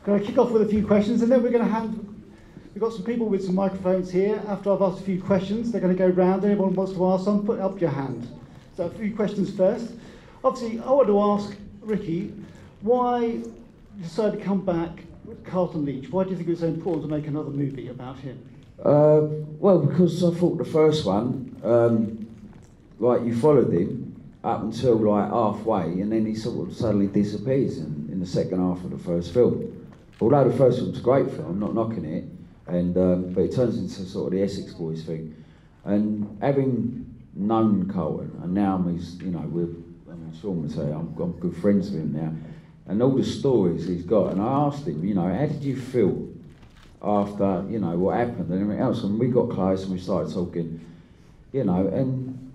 Going to kick off with a few questions, and then we're going to hand. We've got some people with some microphones here. After I've asked a few questions, they're going to go round. Anyone wants to ask some, put up your hand. So a few questions first. Obviously, I want to ask Ricci, why you decided to come back with Carlton Leach? Why do you think it was so important to make another movie about him? Well, because I thought the first one, like you followed him up until like halfway, and then he sort of suddenly disappears in the second half of the first film. Although the first film's a great film, I'm not knocking it, and but it turns into sort of the Essex boys thing. And having known Carlton, and now he's, you know, Shawn would say I'm good friends with him now, and all the stories he's got. And I asked him, you know, how did you feel after, you know, what happened and everything else? And we got close and we started talking, you know, and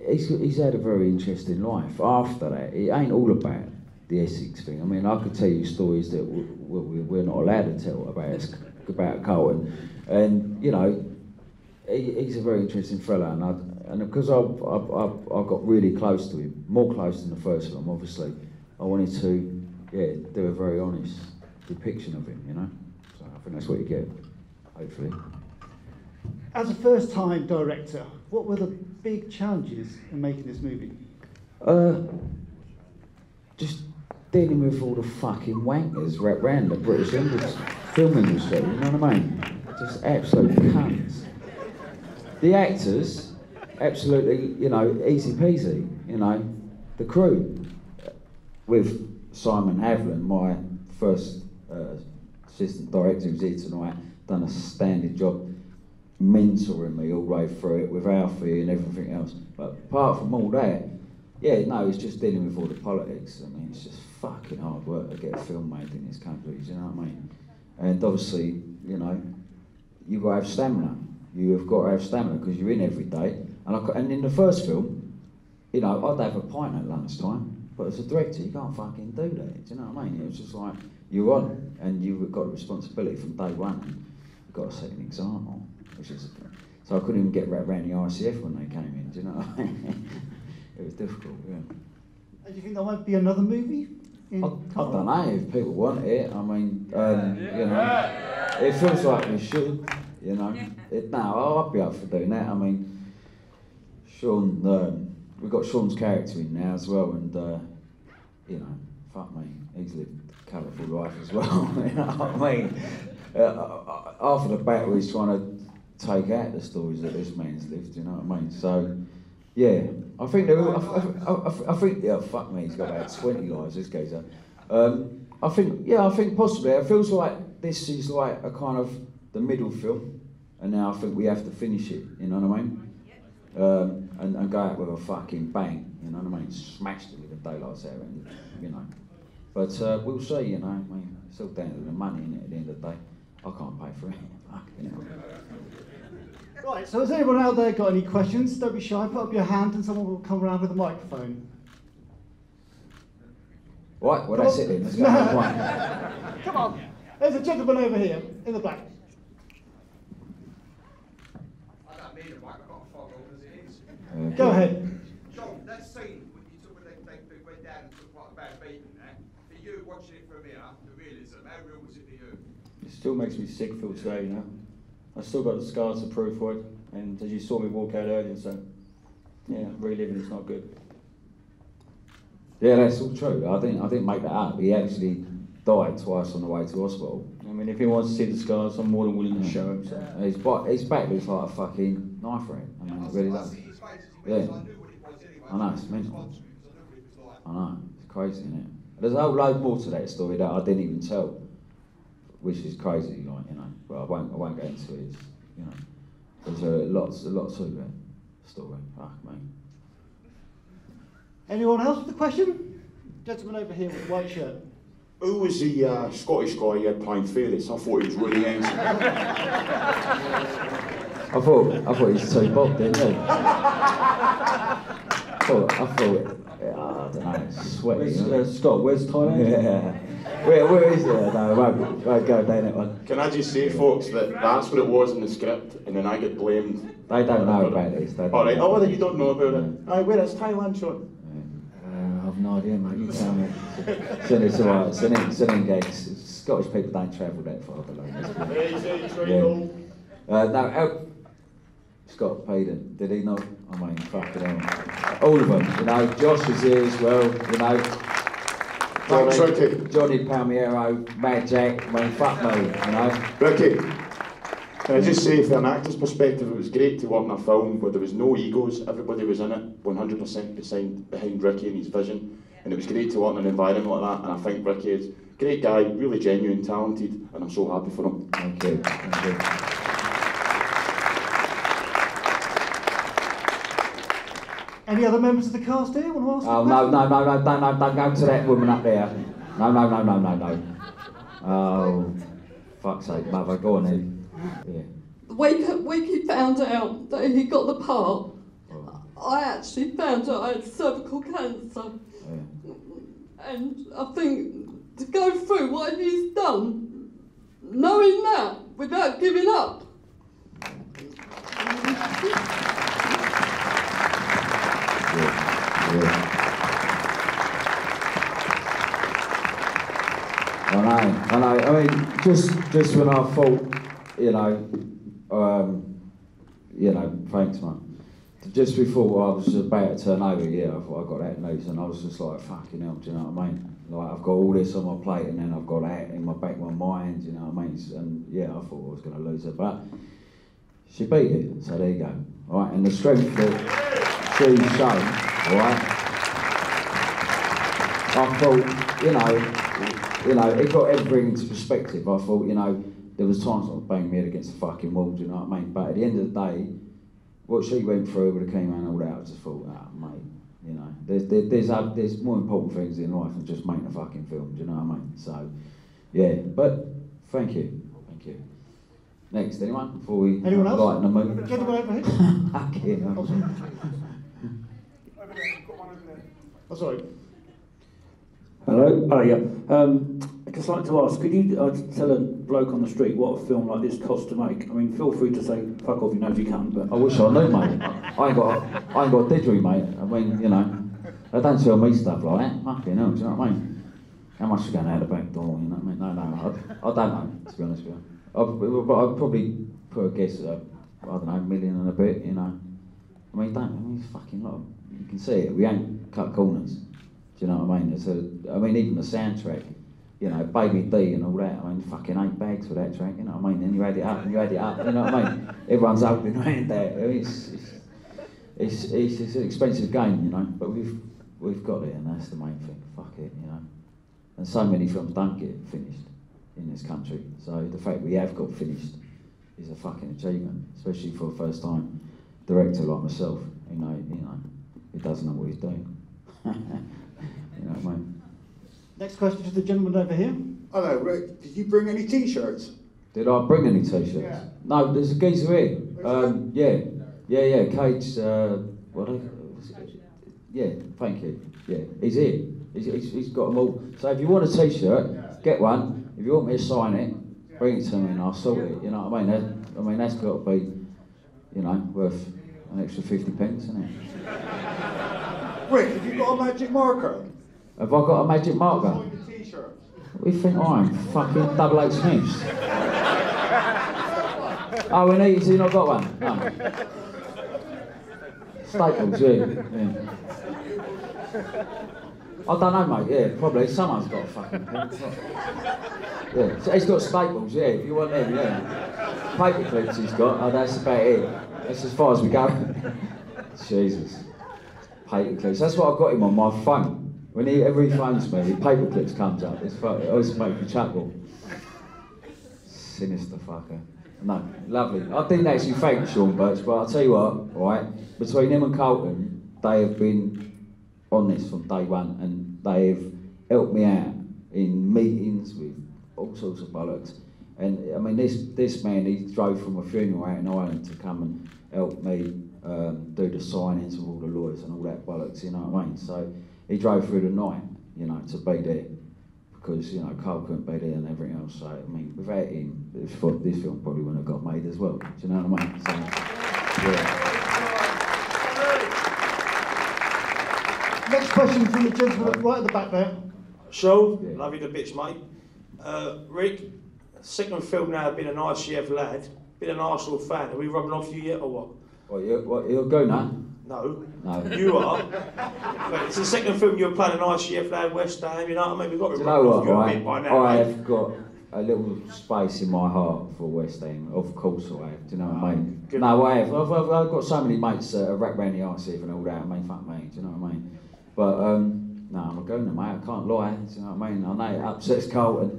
he's had a very interesting life after that. It ain't all about the Essex thing. I mean, I could tell you stories that we're not allowed to tell about Carlton, and you know, he's a very interesting fella, and because I got really close to him, more close than the first film, obviously, I wanted to, do a very honest depiction of him, you know. So I think that's what you get, hopefully. As a first-time director, what were the big challenges in making this movie? Just dealing with all the fucking wankers around the British film industry, you know what I mean? Just absolute cunts. The actors, absolutely, you know, easy peasy, you know. The crew, with Simon Havlin, my first assistant director who's here tonight, done a standard job mentoring me all the way through it with Alfie and everything else. But apart from all that, it's just dealing with all the politics. I mean, it's just fucking hard work to get a film made in this country, do you know what I mean? And obviously, you know, you've got to have stamina. You have got to have stamina because you're in every day. And in the first film, you know, I'd have a pint at lunchtime, but as a director, you can't fucking do that, do you know what I mean? It was just like, you're on, and you've got a responsibility from day one, and you've got to set an example, so I couldn't even get around the RCF when they came in, do you know what I mean? It was difficult, yeah. Do you think there might be another movie? I don't know if people want it. I mean, you know, it feels like we should, you know. I'd be up for doing that. I mean, Shawn, we've got Shawn's character in now as well, and you know, fuck me, he's lived a colourful life as well. You know what I mean? After the battle, he's trying to take out the stories that this man's lived. You know what I mean? So, yeah, I think fuck me, he's got about 20 lives. This geezer. I think possibly. It feels like this is like a kind of the middle film, and now I think we have to finish it. You know what I mean? And go out with a fucking bang. You know what I mean? Smashed it with the daylights out, and you know. But we'll see. You know, I mean, it's all down to the money, innit, at the end of the day. I can't pay for it. Fucking hell. Right, so has anyone out there got any questions? Don't be shy, put up your hand and someone will come around with a microphone. Right, well that's it then, let's go. Come on, there's a gentleman over here, in the black. I don't need a mic, I've got a fog on as it is. Go ahead. Shawn, that scene when you took when they went down and took quite a bad beating there, for you watching it from here, the realism, how real was it to you? It still makes me sick till today, you know. I still got the scars to prove for it, and as you saw me walk out earlier, so yeah, reliving it's not good. Yeah, that's all true. I didn't make that up. He actually died twice on the way to hospital. I mean, if he wants to see the scars, I'm more than willing to show him. So. His back looks like a fucking knife ring. I mean, it really does. Yeah. I know, it's mental. I know, it's crazy, isn't it? There's a whole load more to that story that I didn't even tell, which is crazy, like, you know. But I won't go into it. It's, you know, there's a lot to that story. Fuck me. Anyone else with a question? Gentleman over here with a white shirt. Who was the Scottish guy you had playing Felix? I thought he was really handsome. I thought he was too Bob, didn't he? I don't know, sweaty. Scott, where's Thailand? Yeah. Where is it? No, I won't go down that one. Can I just say, folks, that that's what it was in the script, and then I get blamed. They don't know about this. Alright, you don't know about it. Aye, where is Thailand, Shawn? I I've no idea, mate. You tell me. So it's all right. It's an index. Scottish people don't travel that far below. No, Scott Payden, did he not? I mean, fucking hell. All of them, you know. Josh is here as well, you know. Johnny Palmiero, Mad Jack. I mean, fuck me, you know. Ricky, can I just say, from an actor's perspective, it was great to work in a film where there was no egos, everybody was in it, 100% behind Ricky and his vision, and it was great to work in an environment like that, and I think Ricky is a great guy, really genuine, talented, and I'm so happy for him. Thank you. Thank you. Any other members of the cast here want to ask? Oh, no, don't go to that woman up there. No. Oh, fuck's sake, mother, go on then. Yeah. The week he found out that he got the part, I actually found out I had cervical cancer. Yeah. And I think to go through what he's done, knowing that, without giving up. I know. I mean, just when I thought, thanks, man. Just before I was about to turn over, I thought I got that news, and I was just like, fucking hell, do you know what I mean? Like, I've got all this on my plate, and then I've got that in my back of my mind, you know what I mean? And I thought I was going to lose it, but she beat it, so there you go. All right, and the strength that she's shown, all right? I thought, it got everything into perspective. I thought, there was times I was banging my head against the fucking wall, do you know what I mean? But at the end of the day, what she went through with the chemo and all that, I just thought, mate, there's more important things in life than just making a fucking film, do you know what I mean? So, yeah, but thank you. Next, anyone? Before we Anyone else? lighten the mood. Gentleman over here. Fucking hell. Oh, sorry. Oh, sorry. Hello. I'd just like to ask, could you tell a bloke on the street what a film like this costs to make? I mean, feel free to say fuck off, you know if you can, but I wish I knew, mate. I ain't got a didgery, mate. I mean, they don't tell me stuff like that. Fucking hell, do you know what I mean? How much is going out the back door, you know what I mean? No, I don't know, to be honest with you. But I'd probably put a guess at, I don't know, $1 million and a bit, I mean, it's fucking lot. You can see it, we ain't cut corners. Do you know what I mean? Even the soundtrack, Baby D and all that, I mean, fucking 8 bags for that track, you know what I mean? Then you add it up, you know what I mean? Everyone's hoping around that. It's an expensive game, but we've got it, and that's the main thing. Fuck it, And so many films don't get finished in this country, so the fact we have got finished is a fucking achievement, especially for a first-time director like myself. He doesn't know what he's doing. You know what I mean? Next question to the gentleman over here. Hello, Rick. Did you bring any T-shirts? Did I bring any T-shirts? Yeah. No, there's a geezer here. Yeah, Cage. Yeah, thank you. Yeah, he's here. He's got them all. So if you want a T-shirt, get one. If you want me to sign it, bring it to me and I'll sort it. You know what I mean? That's got to be, worth an extra 50 pence, isn't it? Rick, have you got a magic marker? Have I got a magic marker? Sign the T-shirt. What do you think I'm? Fucking double H Smiths. Oh, we need you not got one? No. Staples, yeah. I don't know, mate, yeah, probably. Someone's got a fucking pen. Yeah, so he's got Staples, yeah, if you want them, yeah. Paper clips he's got, that's about it. That's as far as we go. Jesus. Paper clips, that's what I've got him on my phone. Whenever he phones me, the paper clips comes up. It always makes me chuckle. Sinister fucker. No, lovely. I didn't actually thank Shawn Birch, but I'll tell you what, right, between him and Carlton, they have been on this from day one, and they have helped me out in meetings with all sorts of bollocks. And I mean, this man, he drove from a funeral out in Ireland to come and help me do the signings of all the lawyers and all that bollocks, you know what I mean? So he drove through the night, to be there, because, Carl couldn't be there and everything else. So, I mean, without him, this film probably wouldn't have got made as well. Do you know what I mean? So, yeah. Next question from the gentleman right at the back there. Shawn, love you to bits, mate. Rick, second film now, been an ICF lad, been an Arsenal fan. Are we rubbing off you yet or what? What you're going now? No. No. You are. But it's the second film you're playing an ICF lad, West Ham, you know what I mean? We've got to Do be you know rubbing what, off you a bit by now, I mate. have got a little space in my heart for West Ham. Of course I have. Do you know what I mean? Good. No, I have. I've got so many mates that are wrapped around the arse and all that. I mean, fuck me. Do you know what I mean? But no, I'm a gooner, mate. I can't lie. Do you know what I mean? I know it upsets Carlton.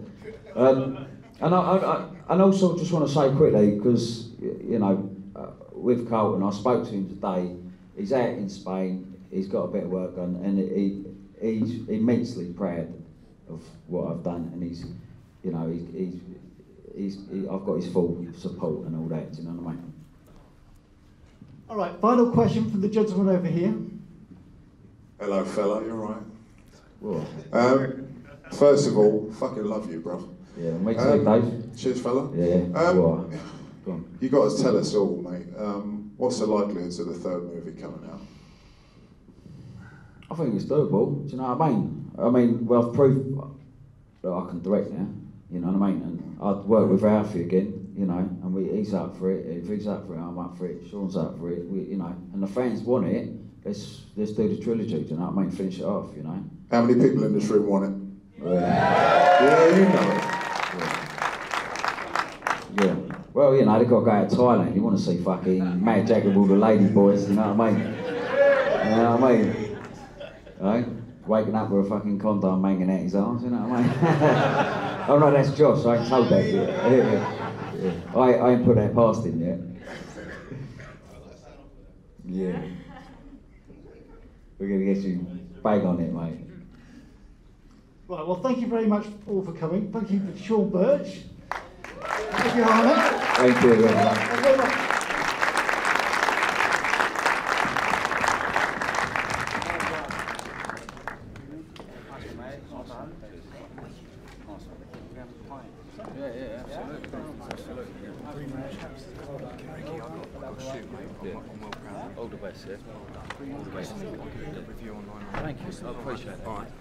And also just want to say quickly, because you know, with Carlton, I spoke to him today. He's out in Spain. He's got a bit of work on, and he's immensely proud of what I've done, and he's, you know, I've got his full support and all that. Do you know what I mean? All right, final question from the gentleman over here. Hello, fella, you alright? What? First of all, fucking love you, bro. Yeah, me too, Dave. Cheers, fella. Yeah. What? Go on. You got to tell us all, mate. What's the likelihoods of the third movie coming out? I think it's doable. Do you know what I mean? I mean, well, I've proved that I can direct now. You know what I mean? And I'd work with Ralphie again. You know, and he's up for it. If he's up for it, I'm up for it. Shawn's up for it. You know, and the fans want it. Let's do the trilogy. Do you know what I mean? Finish it off. You know. How many people in this room want it? Yeah, you know it. Yeah. Well, you know, they've got to go out to Thailand. You want to see fucking Mad Jack with all the lady boys. You know what I mean? You know what I mean? Right? Waking up with a fucking condom hanging out his arms. You know what I mean? Oh no, that's Josh. I ain't told that yet. Yeah. I ain't put that past him yet. Yeah. We're gonna get you bang on it, mate. Right, well, thank you very much all for coming. Thank you for Shawn Birch. Thank you, Harnett. Thank you very much. Thank you very much. All the best, yeah? All the best. Review online. Thank you, I appreciate it. All right.